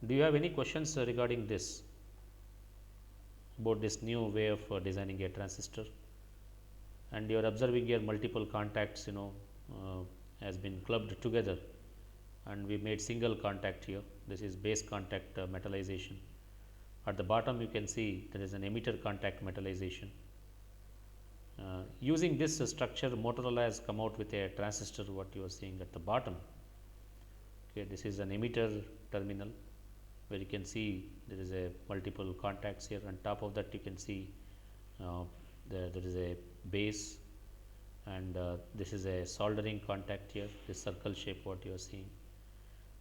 Do you have any questions regarding this, about this new way of designing a transistor? And you are observing here multiple contacts, has been clubbed together, and we made single contact here. This is base contact metallization. At the bottom you can see there is an emitter contact metallization. Using this structure, Motorola has come out with a transistor, what you are seeing at the bottom. Okay, this is an emitter terminal, where you can see there is a multiple contacts here. On top of that you can see uh, there is a base, and this is a soldering contact here, this circle shape what you are seeing,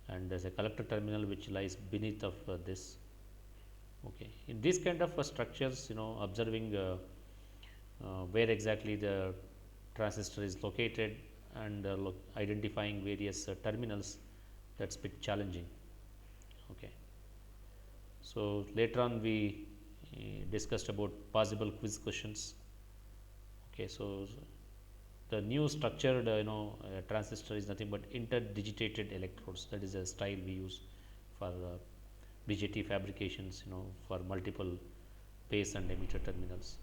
and there is a collector terminal which lies beneath of this. Okay. In these kind of structures, observing where exactly the transistor is located, and identifying various terminals, that is bit challenging. Okay. So, later on we discussed about possible quiz questions. Okay. So, the new structured transistor is nothing but interdigitated electrodes. That is a style we use for BJT fabrications, for multiple base and emitter terminals.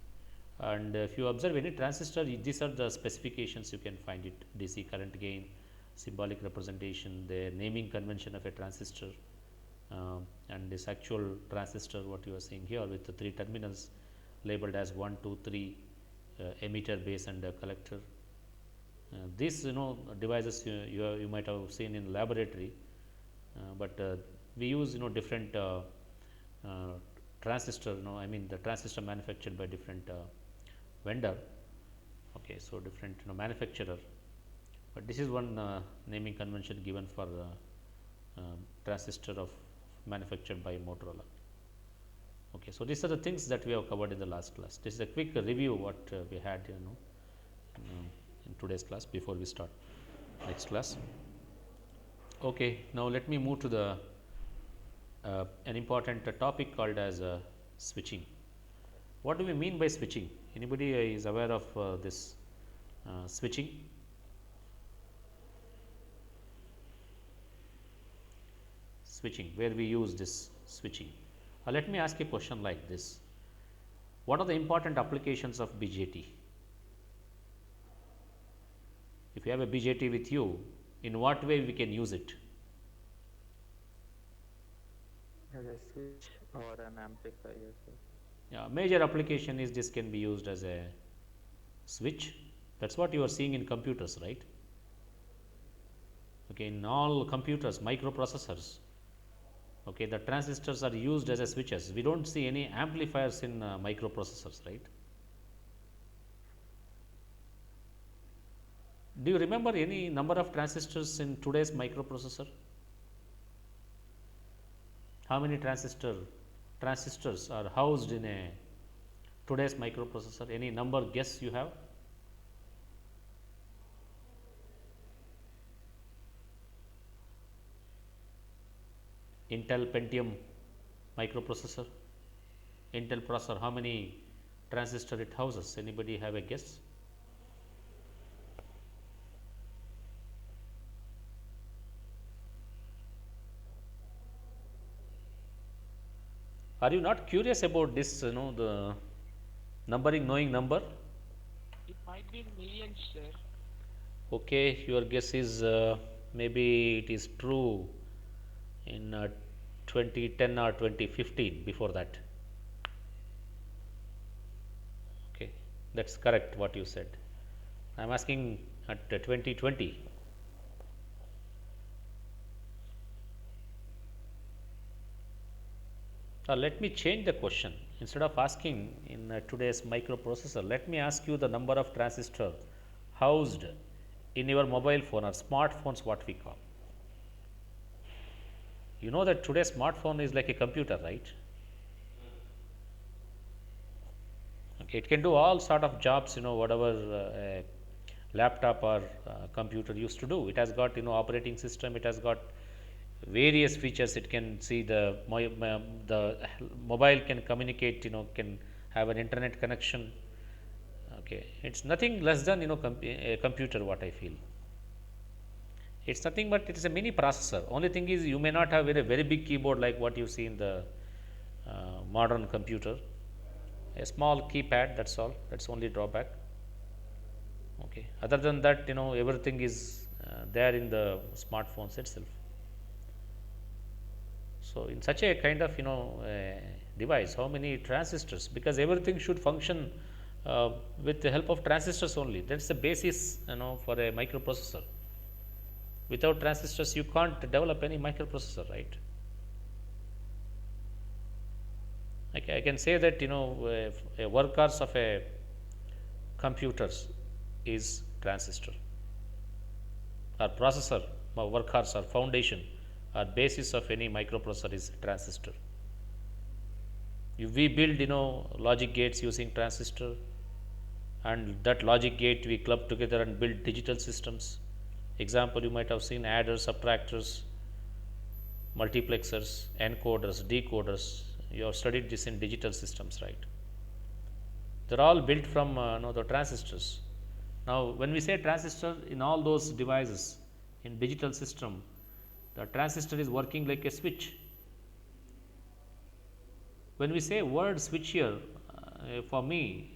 And if you observe any transistor, these are the specifications, you can find it: DC current gain, symbolic representation, the naming convention of a transistor, and this actual transistor what you are seeing here with the 3 terminals labeled as 1, 2, 3, emitter, base, and collector. These devices you might have seen in laboratory, but we use different uh, transistor, I mean the transistor manufactured by different vendor. Okay, so different manufacturer, but this is one naming convention given for transistor of manufactured by Motorola. Okay, so these are the things that we have covered in the last class. This is a quick review what we had in today's class before we start next class. Okay, now let me move to the an important topic called as switching. What do we mean by switching? Anybody is aware of this switching? Switching, where we use this switching. Let me ask a question like this: what are the important applications of BJT? If you have a BJT with you, in what way we can use it? as a switch or an amplifier, sir. Yeah, major application is this can be used as a switch. That is what you are seeing in computers, right? Okay, in all computers, microprocessors, okay, the transistors are used as a switches. We do not see any amplifiers in microprocessors, right? Do you remember any number of transistors in today's microprocessor? How many transistors are housed in a today's microprocessor? Any number guess you have? Intel Pentium microprocessor, Intel processor, how many transistor it houses? Anybody have a guess? Are you not curious about this, the numbering, knowing number? It might be millions, sir. Okay, your guess is maybe it is true in 2010 or 2015, before that. Okay, that is correct what you said. I am asking at 2020. Let me change the question. Instead of asking in today's microprocessor, let me ask you the number of transistor housed in your mobile phone or smartphones, what we call. You know that today's smartphone is like a computer, right? Okay, it can do all sort of jobs, whatever a laptop or computer used to do. It has got operating system. It has got various features. It can see the mobile can communicate. Can have an internet connection. Okay, it's nothing less than a computer. What I feel, It's nothing but it is a mini processor. Only thing is you may not have very big keyboard like what you see in the modern computer. A small keypad, that's all. That's only drawback. Okay. Other than that, everything is there in the smartphones itself. So, in such a kind of device, how many transistors? Because everything should function with the help of transistors only. That's the basis, for a microprocessor. Without transistors, you can't develop any microprocessor, right? I can say that a workhorse of a computers is transistor, or processor, or workhorse, or foundation, or basis of any microprocessor is transistor. If we build logic gates using transistor, and that logic gate we club together and build digital systems. Example, you might have seen adders, subtractors, multiplexers, encoders, decoders. You have studied this in digital systems, right? They're all built from the transistors. Now, when we say transistor in all those devices in digital system, the transistor is working like a switch. When we say word switch here, for me,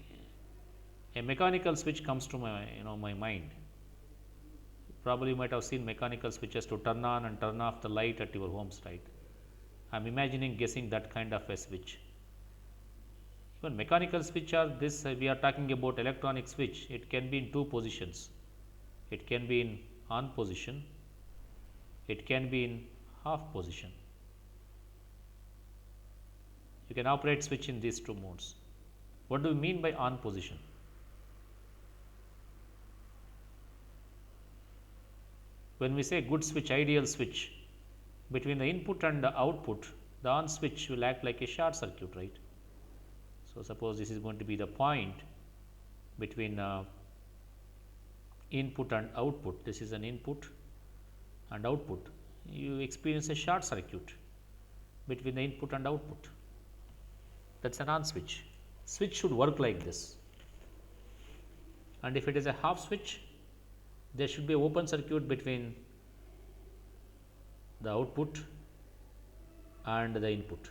a mechanical switch comes to my mind. Probably you might have seen mechanical switches to turn on and turn off the light at your homes, right? I'm imagining guessing that kind of a switch. Even mechanical switch are this, we are talking about electronic switch. It can be in two positions. It can be in on position. It can be in off position. You can operate switch in these two modes. What do we mean by on position? When we say good switch, ideal switch, between the input and the output, the on switch will act like a short circuit, right? So, suppose this is going to be the point between input and output. This is an input and output. You experience a short circuit between the input and output. That's an on switch. Switch should work like this. And if it is a half switch, there should be an open circuit between the output and the input.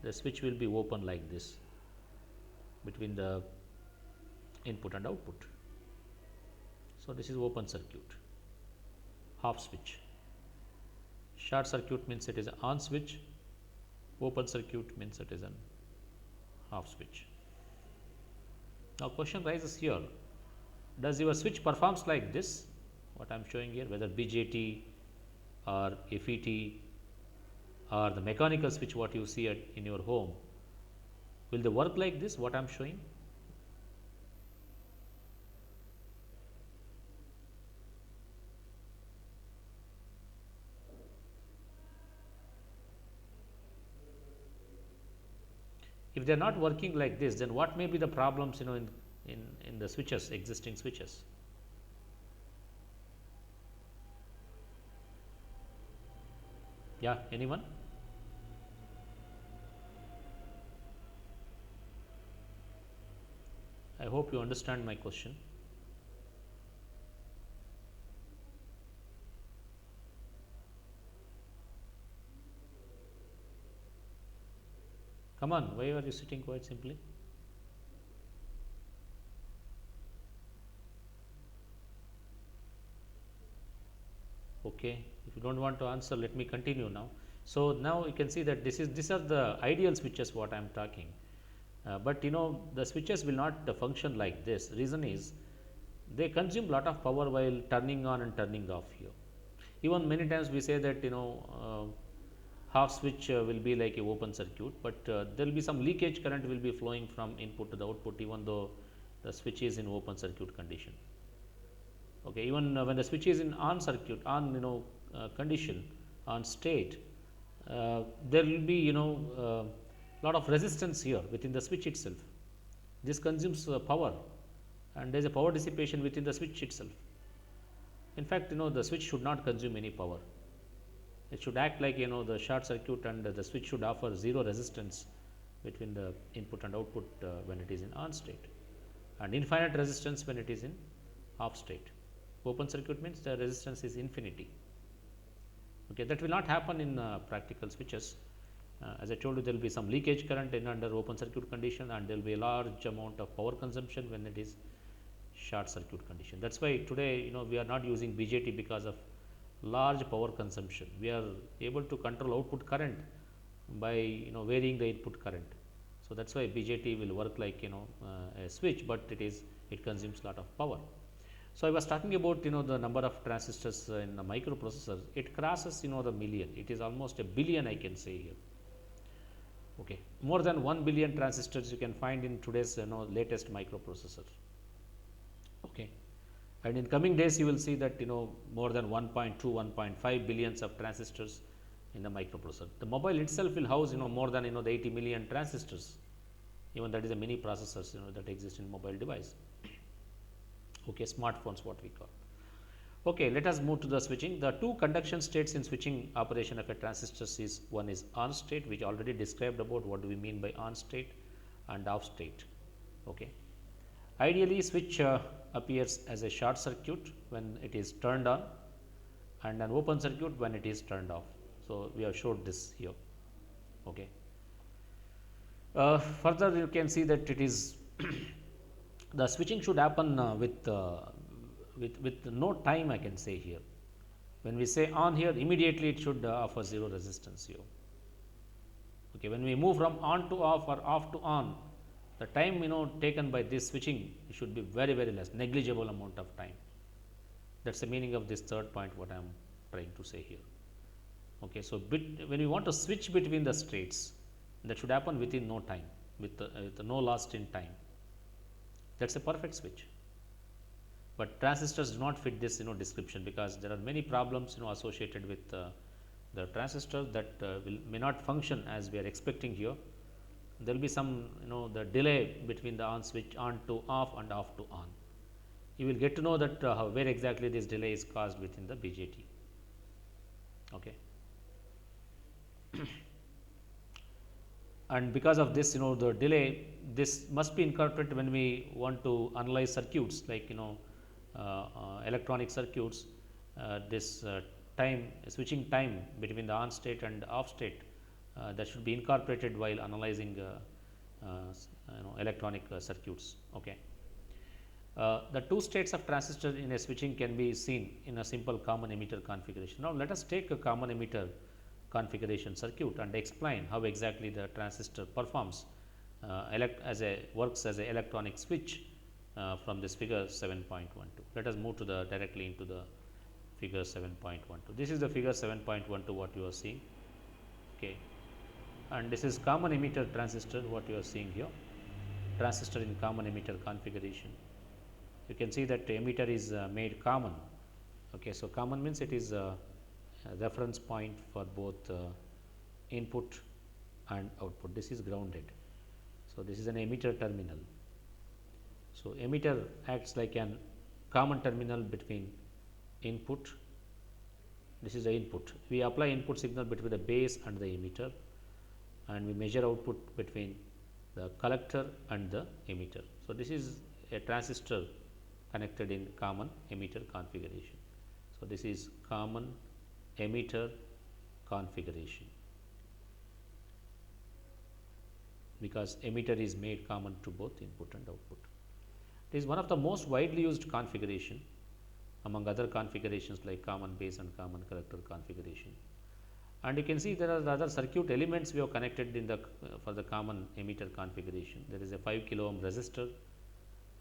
The switch will be open like this between the input and output. So, this is open circuit, half switch. Short circuit means it is an on switch, open circuit means it is an half switch. Now, question rises here, does your switch performs like this, what I am showing here, whether BJT or FET or the mechanical switch what you see in your home, will they work like this, what I am showing? If they are not working like this, then what may be the problems in the switches, existing switches? Yeah, anyone? I hope you understand my question. Come on, why are you sitting quite simply? Okay, if you don't want to answer, let me continue now. So, now you can see that these are the ideal switches what I am talking. But the switches will not function like this. Reason is they consume lot of power while turning on and turning off here. Even many times we say that half switch will be like a open circuit, but there will be some leakage current will be flowing from input to the output, even though the switch is in open circuit condition. Okay, even when the switch is in on circuit, on condition, on state, there will be lot of resistance here within the switch itself. This consumes power, and there is a power dissipation within the switch itself. In fact, the switch should not consume any power. It should act like the short circuit, and the switch should offer zero resistance between the input and output when it is in on state, and infinite resistance when it is in off state. Open circuit means the resistance is infinity. Okay, that will not happen in practical switches. As I told you, there will be some leakage current in under open circuit condition, and there will be a large amount of power consumption when it is short circuit condition. That is why today we are not using BJT because of large power consumption. We are able to control output current by varying the input current. So that is why BJT will work like a switch, but it consumes lot of power. So I was talking about the number of transistors in a microprocessor. It crosses the million. It is almost a billion, I can say here. Okay, more than 1 billion transistors you can find in today's latest microprocessor. Okay, and in coming days you will see that more than 1.2, 1.5 billions of transistors in the microprocessor. The mobile itself will house more than the 80 million transistors. Even that is a mini processors that exist in mobile device. Okay, smartphones what we call. Okay, let us move to the switching. The two conduction states in switching operation of a transistor is one is on state, which already described about what do we mean by on state and off state. Okay, ideally switch appears as a short circuit when it is turned on and an open circuit when it is turned off. So we have showed this here. Okay. Further you can see that it is the switching should happen with no time, I can say here. When we say on here, immediately it should offer zero resistance here. Okay, when we move from on to off or off to on, the time taken by this switching should be very less, negligible amount of time. That's the meaning of this third point what I am trying to say here. Okay, so when we want to switch between the states, that should happen within no time, with no loss in time. That's a perfect switch. But transistors do not fit this description, because there are many problems associated with the transistor that may not function as we are expecting here. There will be some the delay between the on switch on to off and off to on. You will get to know that where exactly this delay is caused within the BJT. Okay. And because of this the delay, this must be incorporated when we want to analyze circuits like electronic circuits. This time switching time between the on state and off state that should be incorporated while analyzing electronic circuits. Okay. The two states of transistor in a switching can be seen in a simple common emitter configuration. Now let us take a common emitter configuration circuit and explain how exactly the transistor performs works as a electronic switch from this figure 7.12. Let us move to the directly into the figure 7.12. This is the figure 7.12 what you are seeing. Okay, and this is common emitter transistor what you are seeing here, transistor in common emitter configuration. You can see that the emitter is made common. Okay, so common means it is a reference point for both input and output. This is grounded. So this is an emitter terminal. So emitter acts like an common terminal between input. This is the input. We apply input signal between the base and the emitter, and we measure output between the collector and the emitter. So this is a transistor connected in common emitter configuration. So this is common emitter configuration, because emitter is made common to both input and output. It is one of the most widely used configuration among other configurations like common base and common collector configuration. And you can see there are the other circuit elements we have connected in the for the common emitter configuration. There is a 5 kilo ohm resistor,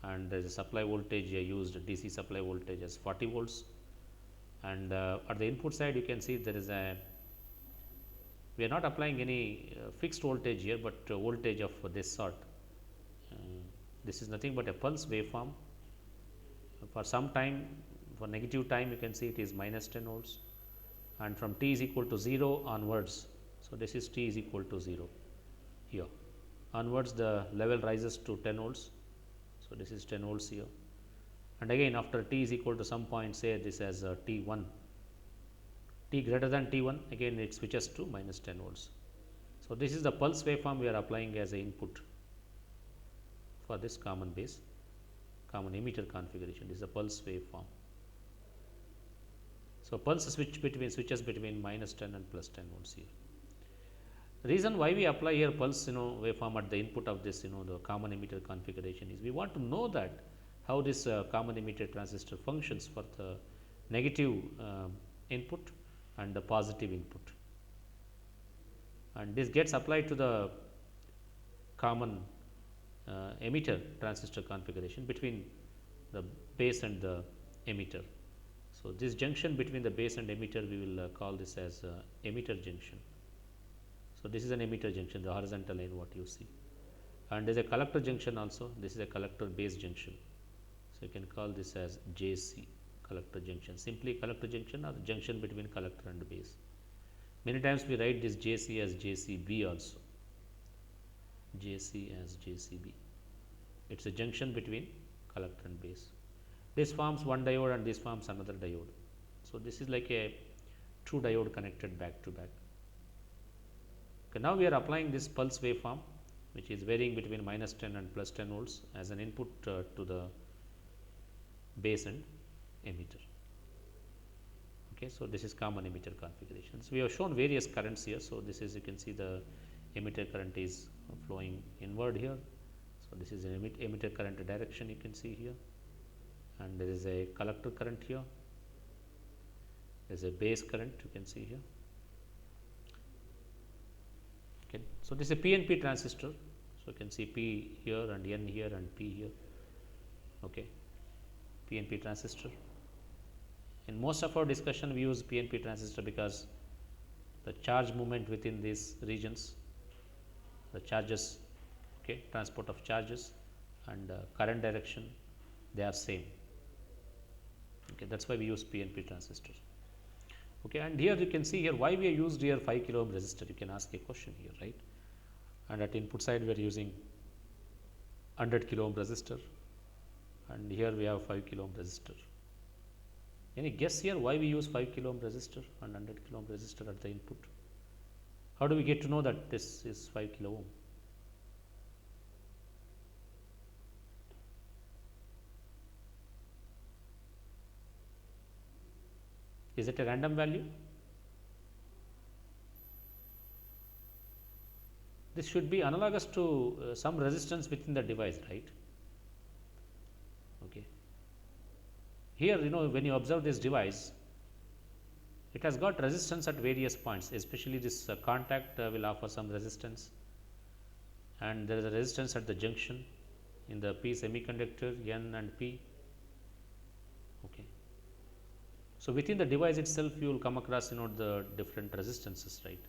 and there is a supply voltage used, DC supply voltage as 40 volts. And at the input side you can see there is a, we are not applying any fixed voltage here, but voltage of this sort. This is nothing but a pulse waveform. For some time, for negative time you can see it is minus 10 volts, and from t is equal to 0 onwards. So this is t is equal to 0 here onwards, the level rises to 10 volts. So this is 10 volts here, and again after t is equal to some point, say this as T1, t greater than T1, again it switches to minus 10 volts. So this is the pulse waveform we are applying as a input for this common base, common emitter configuration. This is a pulse waveform. So, pulse switches between minus 10 and plus 10 volts here. Reason why we apply here pulse waveform at the input of this the common emitter configuration is we want to know that how this common emitter transistor functions for the negative input and the positive input, and this gets applied to the common emitter transistor configuration between the base and the emitter. So, this junction between the base and emitter we will call this as emitter junction. So, this is an emitter junction, the horizontal line what you see, and there is a collector junction also. This is a collector base junction. So, you can call this as JC, collector junction, simply collector junction or the junction between collector and base. Many times we write this JC as JCB also, JC as JCB. It is a junction between collector and base. This forms one diode and this forms another diode. So, this is like a two diode connected back to back. Okay, now, we are applying this pulse waveform which is varying between minus 10 and plus 10 volts as an input to the base and emitter. Okay, so, this is common emitter configuration. So, we have shown various currents here. So, this is you can see the emitter current is flowing inward here. So, this is an emitter current direction you can see here, and there is a collector current here, there is a base current you can see here. Okay. So, this is a PNP transistor. So, you can see P here and N here and P here. Okay. PNP transistor. In most of our discussion we use PNP transistor because the charge movement within these regions, the charges, okay, transport of charges and current direction, they are same. Okay, that is why we use PNP transistors. Okay, and here you can see here why we have used here 5 kilo ohm resistor. You can ask a question here, right? And at input side we are using 100 kilo ohm resistor, and here we have 5 kilo ohm resistor. Any guess here why we use 5 kilo ohm resistor and 100 kilo ohm resistor at the input? How do we get to know that this is 5 kilo ohm? Is it a random value? This should be analogous to some resistance within the device, right? Okay. Here, when you observe this device, it has got resistance at various points, especially this contact will offer some resistance, and there is a resistance at the junction in the P semiconductor N and P. Okay. So, within the device itself you will come across the different resistances, right.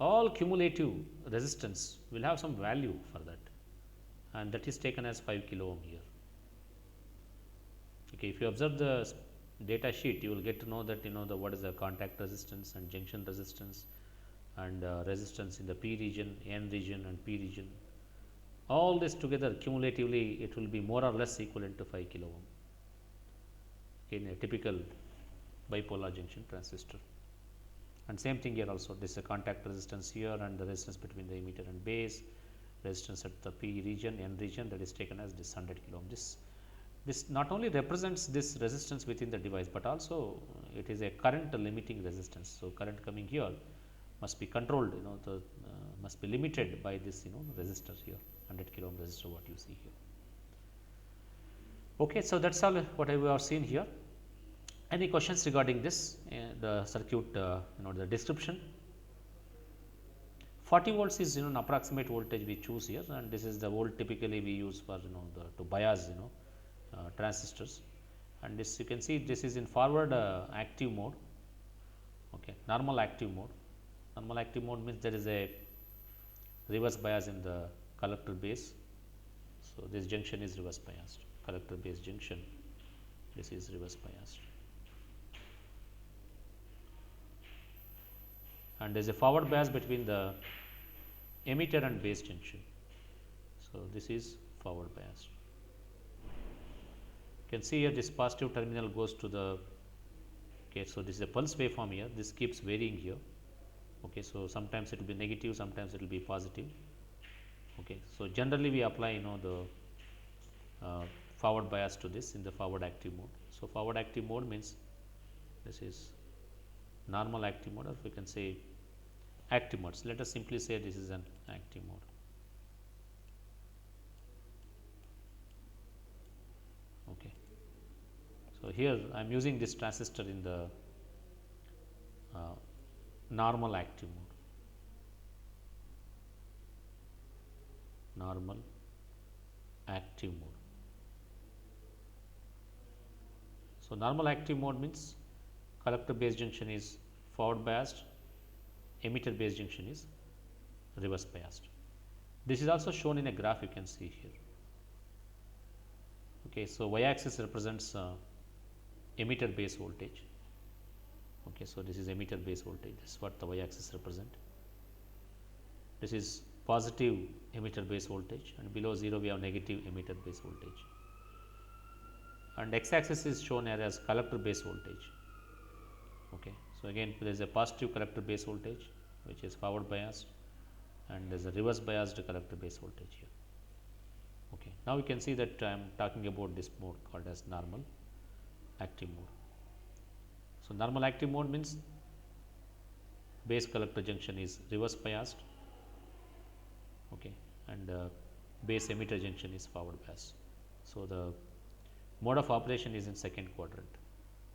All cumulative resistance will have some value for that, and that is taken as 5 kilo ohm here. Okay, if you observe the data sheet, you will get to know that what is the contact resistance and junction resistance and resistance in the P region, N region and P region. All this together cumulatively it will be more or less equivalent to 5 kilo ohm in a typical bipolar junction transistor. And same thing here also, this is a contact resistance here and the resistance between the emitter and base, resistance at the P region, N region, that is taken as this 100 kilo ohm. This not only represents this resistance within the device, but also it is a current limiting resistance. So, current coming here must be controlled, must be limited by this resistor here, 100 kilo ohm resistor what you see here. Okay, so that is all what I have seen here. Any questions regarding this, the circuit, the description? 40 volts is an approximate voltage we choose here, and this is the volt typically we use for to bias transistors, and this you can see this is in forward active mode. Okay, normal active mode. Normal active mode means there is a reverse bias in the collector base. So, this junction is reverse biased, collector base junction, this is reverse biased, and there is a forward bias between the emitter and base junction. So, this is forward biased. You can see here this positive terminal goes to the, okay, so this is a pulse waveform here, this keeps varying here. Okay, so sometimes it will be negative, sometimes it will be positive. Okay, so generally we apply the forward bias to this in the forward active mode. So, forward active mode means this is normal active mode, or we can say active mode. So, let us simply say this is an active mode. Okay. So, here I am using this transistor in the normal active mode. Normal active mode. So, normal active mode means collector base junction is forward biased, emitter base junction is reverse biased. This is also shown in a graph, you can see here. Okay, so y axis represents emitter base voltage. Okay, so this is emitter base voltage. This is what the y axis represent. This is positive emitter base voltage, and below 0 we have negative emitter base voltage. And x axis is shown here as collector base voltage. Okay, so again there is a positive collector base voltage which is forward biased, and there is a reverse biased collector base voltage here. Okay, now we can see that I am talking about this mode called as normal active mode. So, normal active mode means base collector junction is reverse biased, okay, and base emitter junction is forward biased. So, the mode of operation is in second quadrant.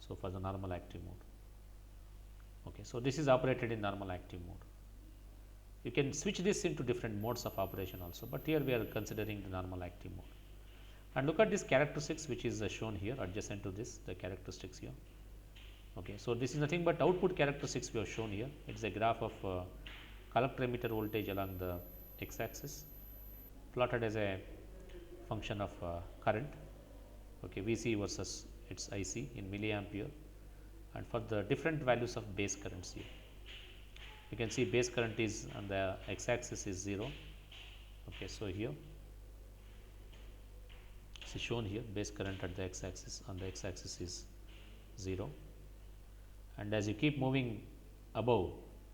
So, for the normal active mode. Okay, so, this is operated in normal active mode. You can switch this into different modes of operation also, but here we are considering the normal active mode. And look at this characteristics which is shown here adjacent to this, the characteristics here. Okay, so, this is nothing but output characteristics we have shown here. It is a graph of collector emitter voltage along the x axis plotted as a function of current, okay, Vc versus its Ic in milliampere, and for the different values of base currents here. You can see base current is on the x axis is 0. Okay, so, here it is shown here base current at the x axis on the x axis is 0, and as you keep moving above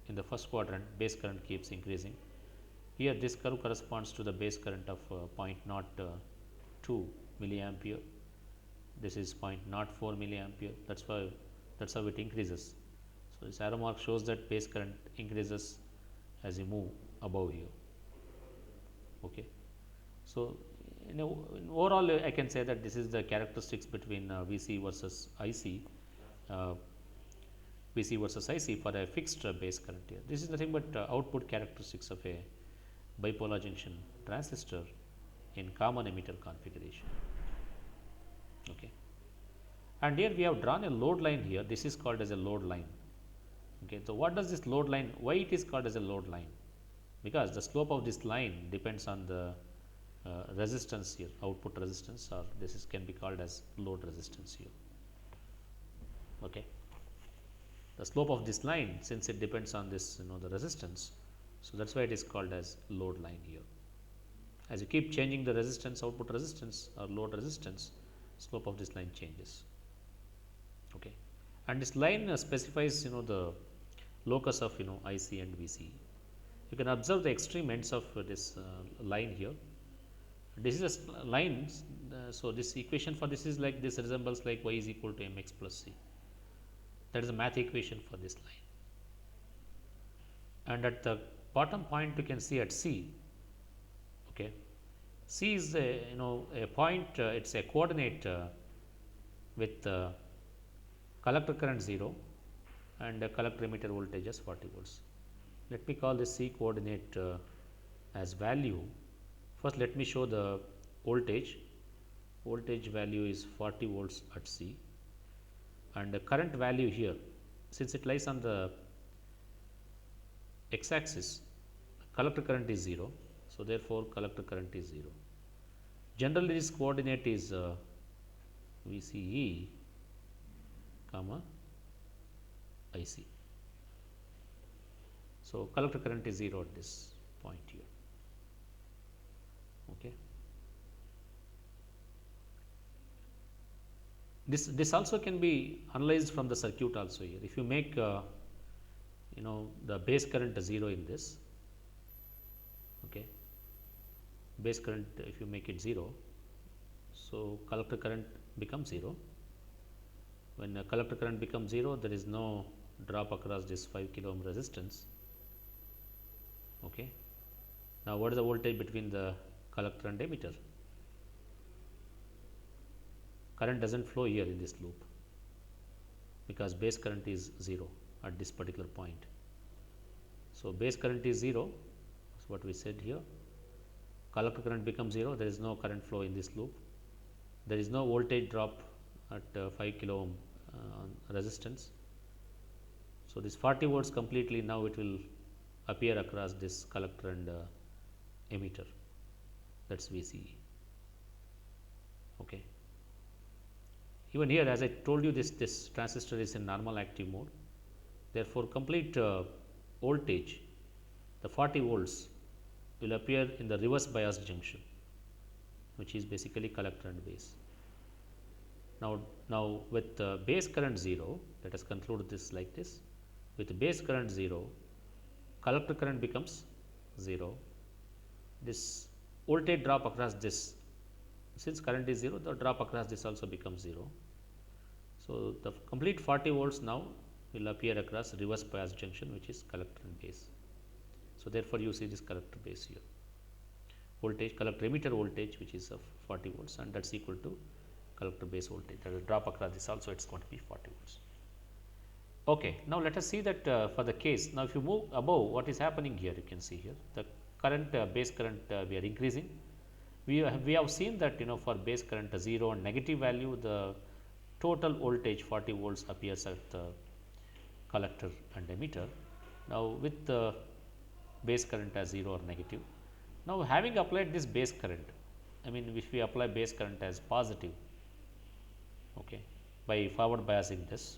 in the first quadrant, base current keeps increasing. Here this curve corresponds to the base current of 0.02 milliampere. This is 0.04 milliampere. That's how it increases. So, this arrow mark shows that base current increases as you move above here. Okay. So, in overall I can say that this is the characteristics between Vc versus Ic, Vc versus Ic for a fixed base current here. This is nothing but output characteristics of a bipolar junction transistor in common emitter configuration. Okay. And here we have drawn a load line here. This is called as a load line. Okay. So, what does this load line, why it is called as a load line? Because the slope of this line depends on the resistance here, output resistance, or this is can be called as load resistance here. Okay. The slope of this line, since it depends on this the resistance, so that is why it is called as load line here. As you keep changing the resistance, output resistance or load resistance, slope of this line changes. Okay. And this line specifies the locus of IC and VC. You can observe the extreme ends of this line here. This is a line. So, this equation for this is like this, resembles like y is equal to mx plus c. That is the math equation for this line. And at the bottom point you can see at C. Okay. C is a a point, it is a coordinate with collector current 0 and collector emitter voltage as 40 volts. Let me call this C coordinate as value. First let me show the voltage. Voltage value is 40 volts at C, and the current value here, since it lies on the x axis, collector current is 0. So, therefore, collector current is 0. Generally, this coordinate is VCE comma IC. So, collector current is 0 at this point here. Okay. This also can be analyzed from the circuit also here. If you make the base current 0 in this, okay, base current if you make it 0, so collector current becomes 0. When a collector current becomes 0, there is no drop across this 5 kilo ohm resistance. Okay. Now, what is the voltage between the collector and emitter? Current does not flow here in this loop, because base current is 0 at this particular point. So, base current is 0, that is what we said here. Collector current becomes 0, there is no current flow in this loop. There is no voltage drop at 5 kilo ohm resistance. So, this 40 volts completely now it will appear across this collector and emitter, that is VCE. Okay. Even here, as I told you, this transistor is in normal active mode. Therefore, complete voltage, the 40 volts will appear in the reverse bias junction, which is basically collector and base. Now with base current 0, let us conclude this like this. With base current 0, collector current becomes 0. This voltage drop across this, since current is 0, the drop across this also becomes 0. So, the complete 40 volts now will appear across reverse bias junction, which is collector and base. So, therefore, you see this collector base here, voltage collector emitter voltage, which is of 40 volts, and that is equal to collector base voltage. That will drop across this also, it is going to be 40 volts. Okay. Now, let us see that for the case. Now, if you move above, what is happening here? You can see here the current base current we are increasing. We have seen that for base current 0 and negative value, the total voltage 40 volts appears at the collector and emitter. Now, with the base current as 0 or negative. Now, having applied this base current, I mean if we apply base current as positive, okay, by forward biasing this,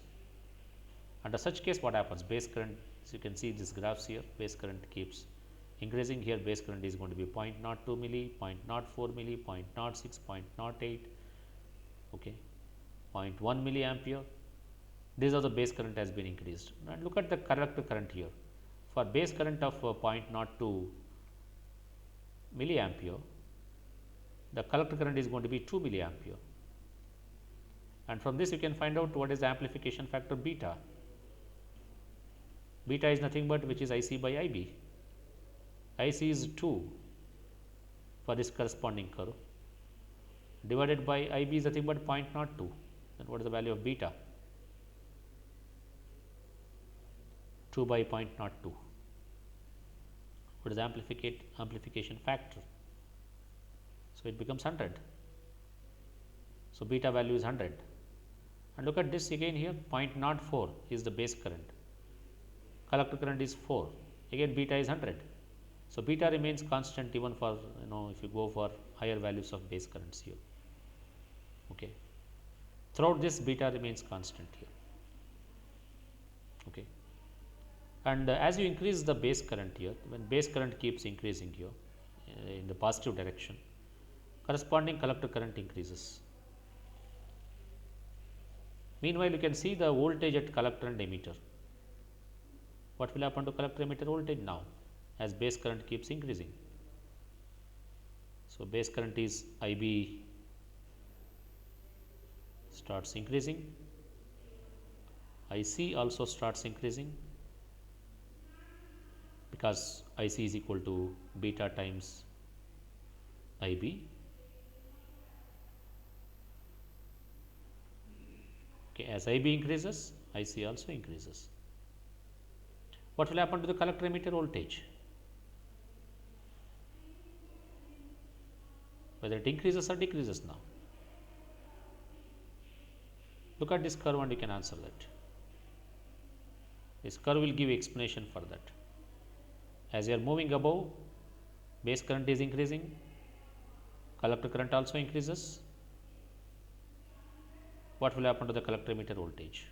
under such case what happens? Base current, as you can see this graphs here, base current keeps increasing. Here base current is going to be 0.02 milli, 0.04 milli, 0.06, 0.08, okay, 0.1 milliampere. These are the base current has been increased. And look at the collector current here. For base current of 0.02 milliampere, the collector current is going to be 2 milliampere. And from this you can find out what is the amplification factor beta. Beta is nothing but which is IC by IB. IC is 2 for this corresponding curve, divided by IB is nothing but 0.02. Then what is the value of beta? 2 by 0.02. What is the amplification factor? So, it becomes 100. So, beta value is 100. And look at this again here, 0.04 is the base current, collector current is 4, again beta is 100. So, beta remains constant even for if you go for higher values of base currents here. Okay. Throughout this beta remains constant here. Okay. And as you increase the base current here, when base current keeps increasing here in the positive direction, corresponding collector current increases. Meanwhile, you can see the voltage at collector and emitter. What will happen to collector emitter voltage now as base current keeps increasing? So, base current is IB starts increasing, IC also starts increasing, because IC is equal to beta times IB. Okay, as IB increases, IC also increases. What will happen to the collector emitter voltage? Whether it increases or decreases now. Look at this curve and you can answer that. This curve will give explanation for that. As you are moving above, base current is increasing, collector current also increases. What will happen to the collector emitter voltage?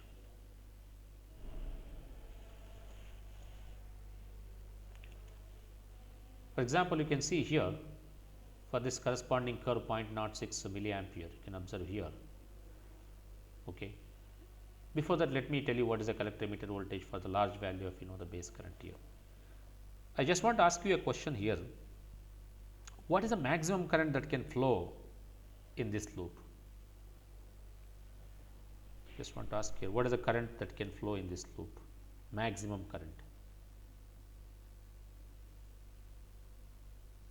For example, you can see here for this corresponding curve 0.06 milliampere, you can observe here. Okay. Before that, let me tell you what is the collector emitter voltage for the large value of the base current here. I just want to ask you a question here. What is the maximum current that can flow in this loop? Just want to ask here, what is the current that can flow in this loop? Maximum current.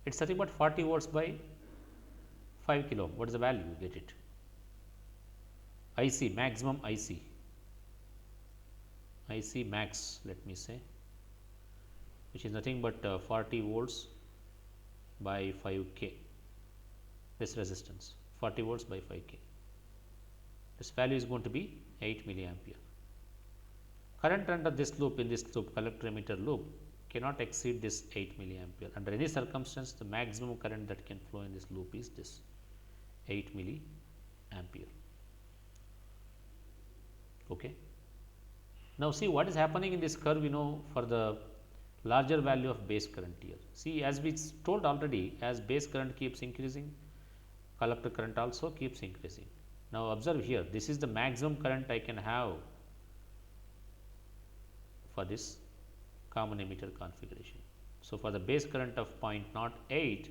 It's nothing but 40 volts by 5 kilo ohm. What is the value? Get it? IC, maximum IC. IC max, let me say, which is nothing but 40 volts by 5K. This resistance, 40 volts by 5K. This value is going to be 8 milliampere. Current under this loop, in this loop, collector emitter loop, cannot exceed this 8 milliampere. Under any circumstance, the maximum current that can flow in this loop is this 8 milliampere. Okay. Now, see what is happening in this curve, for the larger value of base current here. See, as we told already, as base current keeps increasing, collector current also keeps increasing. Now, observe here, this is the maximum current I can have for this common emitter configuration. So, for the base current of 0.08,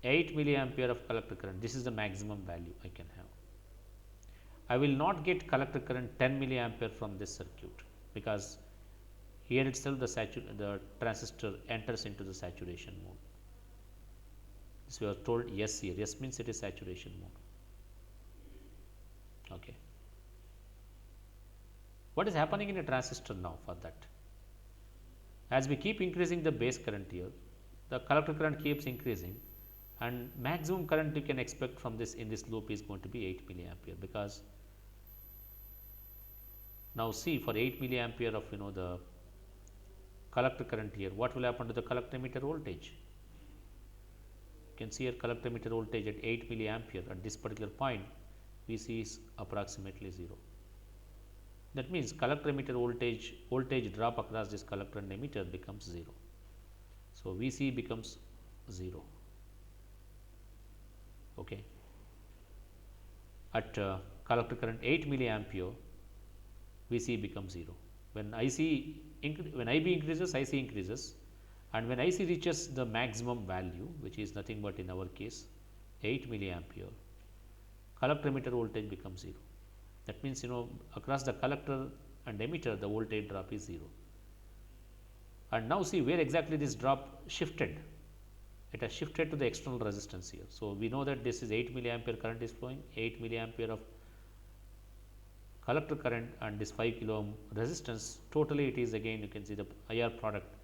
8 milliampere of collector current, this is the maximum value I can have. I will not get collector current 10 milliampere from this circuit, because here itself the transistor enters into the saturation mode. This we are told yes here. Yes means it is saturation mode. Okay. What is happening in a transistor now for that? As we keep increasing the base current here, the collector current keeps increasing, and maximum current you can expect from this in this loop is going to be 8 milliampere, because now see, for 8 milliampere of the collector current here, what will happen to the collector emitter voltage? You can see here collector emitter voltage at 8 milliampere at this particular point, Vc is approximately 0. That means collector emitter voltage drop across this collector and emitter becomes 0. So, Vc becomes 0. Okay. At collector current 8 milliampere, Vc becomes 0. When IB increases, IC increases, and when IC reaches the maximum value, which is nothing but in our case 8 milliampere, collector emitter voltage becomes 0. That means, across the collector and emitter, the voltage drop is 0. And now see where exactly this drop shifted. It has shifted to the external resistance here. So, we know that this is 8 milliampere current is flowing, 8 milliampere of collector current and this 5 kilo ohm resistance. Totally it is, again you can see the IR product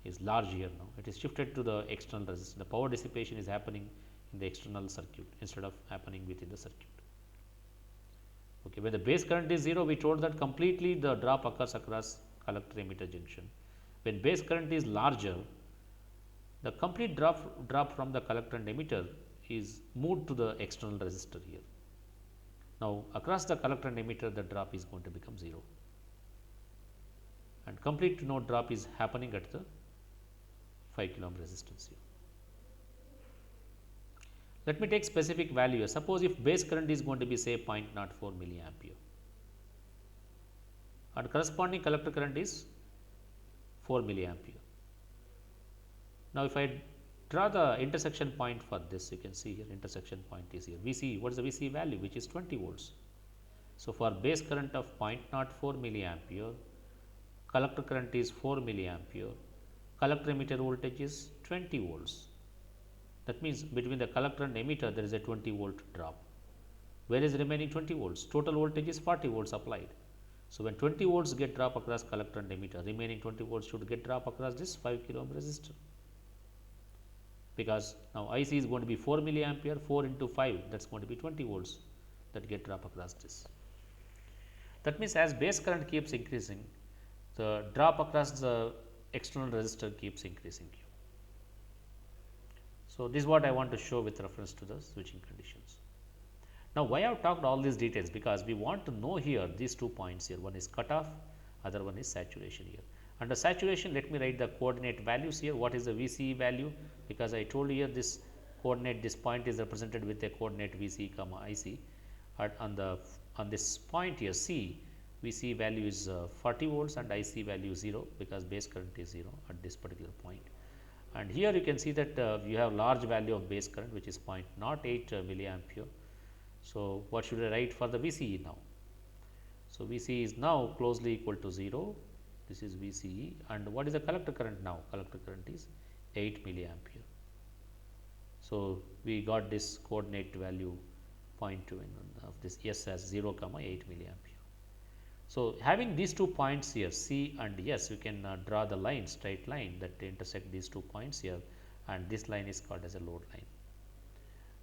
is large here now. It is shifted to the external resistance. The power dissipation is happening in the external circuit instead of happening within the circuit. Okay. When the base current is 0, we told that completely the drop occurs across collector emitter junction. When base current is larger, the complete drop from the collector and emitter is moved to the external resistor here. Now, across the collector and emitter, the drop is going to become 0, and complete no drop is happening at the 5 kilo ohm resistance here. Let me take specific value. Suppose if base current is going to be say 0.04 milliampere and corresponding collector current is 4 milliampere. Now, if I draw the intersection point for this, you can see here intersection point is here. Vc, what is the Vc value, which is 20 volts. So, for base current of 0.04 milliampere, collector current is 4 milliampere, collector emitter voltage is 20 volts. That means, between the collector and emitter there is a 20 volt drop. Where is remaining 20 volts? Total voltage is 40 volts applied. So, when 20 volts get drop across collector and emitter, remaining 20 volts should get drop across this 5 kilo ohm resistor, because now IC is going to be 4 milliampere, 4 into 5, that is going to be 20 volts that get drop across this. That means, as base current keeps increasing, the drop across the external resistor keeps increasing. So, this is what I want to show with reference to the switching conditions. Now, why I have talked all these details? Because we want to know here these 2 points here, one is cutoff, other one is saturation here. Under saturation, let me write the coordinate values here. What is the VCE value? Because I told you here this coordinate, this point is represented with a coordinate VC comma IC. On this point here C, VCE value is 40 volts and IC value is 0, because base current is 0 at this particular point. And here you can see that you have large value of base current, which is 0.08 milliampere. So, what should I write for the VCE now? So, VCE is now closely equal to 0, this is VCE, and what is the collector current now? Collector current is 8 milliampere. So, we got this coordinate value point to of this S as 0 comma 8 milliampere. So, having these 2 points here C and S, we can draw the line, straight line that intersect these 2 points here, and this line is called as a load line,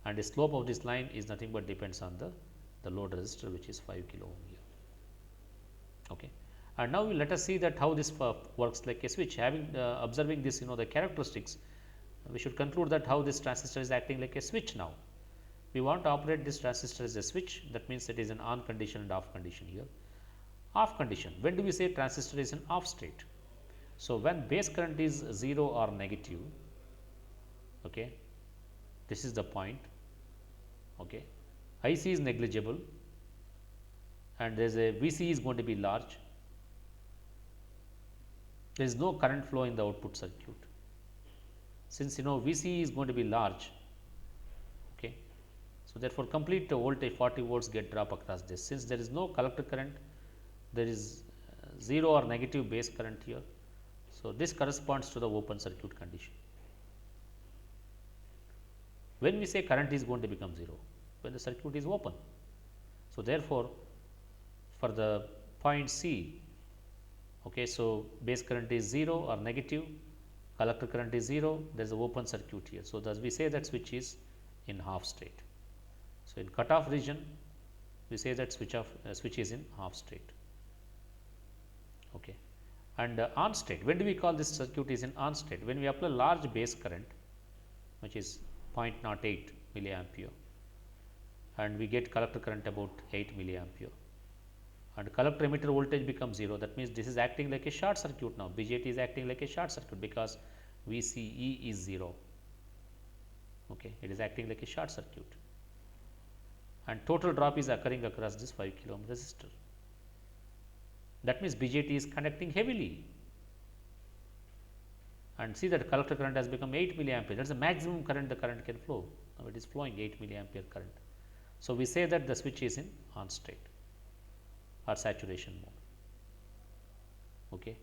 and the slope of this line is nothing but depends on the load resistor, which is 5 kilo ohm here. Okay. And now, let us see that how this works like a switch. Having observing this, the characteristics, we should conclude that how this transistor is acting like a switch now. We want to operate this transistor as a switch, that means it is an on condition and off condition here. Off condition, when do we say transistor is in off state? So, when base current is 0 or negative, okay, this is the point, okay. IC is negligible and there is a VC is going to be large, there is no current flow in the output circuit. Since VC is going to be large, okay, so therefore, complete voltage 40 volts get drop across this. Since there is no collector current, there is 0 or negative base current here. So, this corresponds to the open circuit condition. When we say current is going to become 0, when the circuit is open. So, therefore, for the point C, okay, so base current is 0 or negative, collector current is 0, there is a open circuit here. So, thus we say that switch is in half state. So, in cutoff region, we say that switch is in half state. Okay. And on state, when do we call this circuit is in on state? When we apply large base current, which is 0.08 milliampere, and we get collector current about 8 milliampere, and collector emitter voltage becomes 0. That means, this is acting like a short circuit now. BJT is acting like a short circuit because VCE is 0. Okay, it is acting like a short circuit, and total drop is occurring across this 5 kilo ohm resistor. That means, BJT is conducting heavily, and see that collector current has become 8 milliampere. That is the maximum current the current can flow. Now, it is flowing 8 milliampere current. So, we say that the switch is in on state or saturation mode. Okay.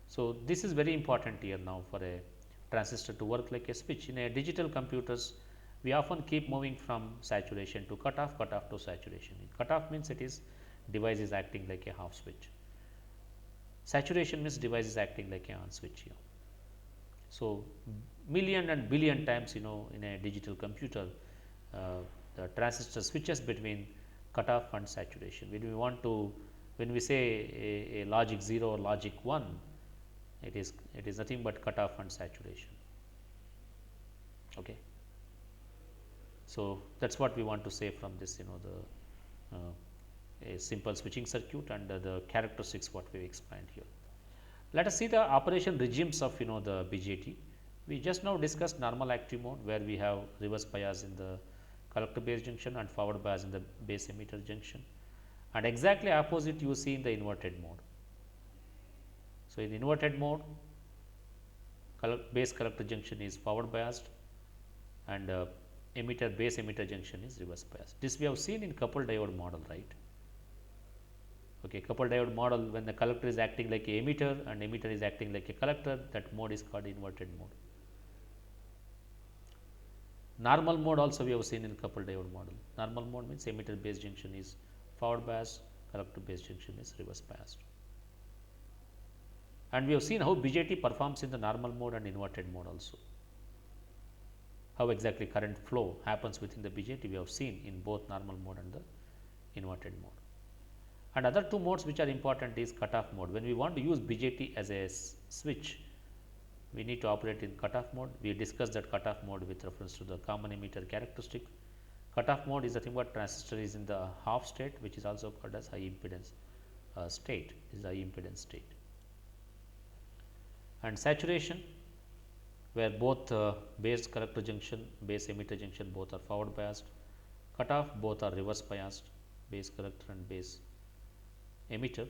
So, this is very important here now for a transistor to work like a switch. In a digital computers, we often keep moving from saturation to cutoff, cutoff to saturation. Cutoff means it is device is acting like a half switch. Saturation means device is acting like a on switch here. So, million and billion times in a digital computer, the transistor switches between cutoff and saturation. When we say a logic 0 or logic 1, it is nothing but cutoff and saturation. Okay. So, that is what we want to say from this a simple switching circuit and the characteristics what we explained here. Let us see the operation regimes of the BJT. We just now discussed normal active mode, where we have reverse bias in the collector base junction and forward bias in the base emitter junction, and exactly opposite you see in the inverted mode. So, in inverted mode, base collector junction is forward biased and base emitter junction is reverse biased. This we have seen in coupled diode model, right. Okay, coupled diode model, when the collector is acting like a emitter and emitter is acting like a collector, that mode is called inverted mode. Normal mode also we have seen in coupled diode model. Normal mode means emitter base junction is forward biased, collector base junction is reverse biased. And we have seen how BJT performs in the normal mode and inverted mode also. How exactly current flow happens within the BJT, we have seen in both normal mode and the inverted mode. And other two modes which are important is cutoff mode. When we want to use BJT as a switch, we need to operate in cutoff mode. We discussed that cutoff mode with reference to the common emitter characteristic. Cutoff mode is nothing but transistor is in the half state, which is also called as high impedance state. This is high impedance state. And saturation, where both base collector junction, base emitter junction both are forward biased. Cutoff, both are reverse biased, base collector and base emitter.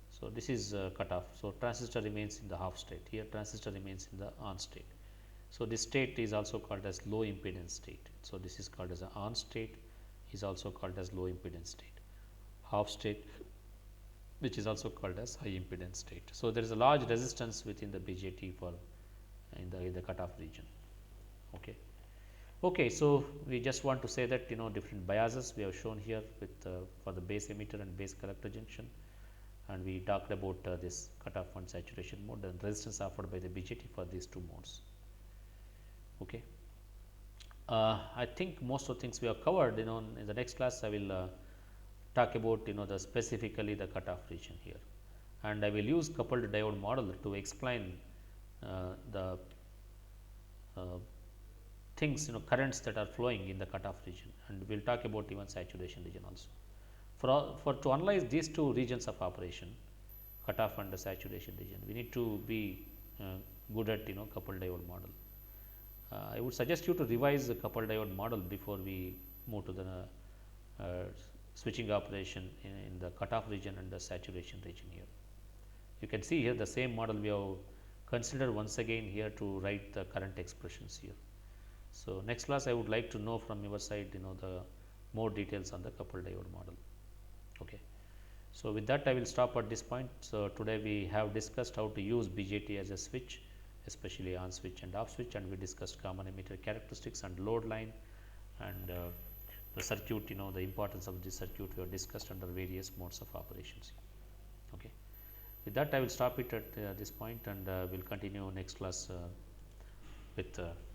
So, this is cutoff. So, transistor remains in the half state. Here transistor remains in the on state. So, this state is also called as low impedance state. So, this is called as an on state, is also called as low impedance state. Half state which is also called as high impedance state. So, there is a large resistance within the BJT for in the cutoff region. Okay. Okay, so we just want to say that different biases we have shown here with for the base emitter and base collector junction, and we talked about this cutoff and saturation mode and resistance offered by the BJT for these two modes. Okay. I think most of the things we have covered. In the next class I will talk about the specifically the cutoff region here, and I will use coupled diode model to explain the things currents that are flowing in the cutoff region, and we will talk about even saturation region also. For to analyze these two regions of operation, cutoff and the saturation region, we need to be good at coupled diode model. I would suggest you to revise the coupled diode model before we move to the switching operation in the cutoff region and the saturation region here. You can see here the same model we have considered once again here to write the current expressions here. So, next class I would like to know from your side the more details on the coupled diode model. Okay. So, with that I will stop at this point. So, today we have discussed how to use BJT as a switch, especially on switch and off switch, and we discussed common emitter characteristics and load line, and the circuit, the importance of this circuit we have discussed under various modes of operations. Okay. With that I will stop it at this point, and we will continue next class with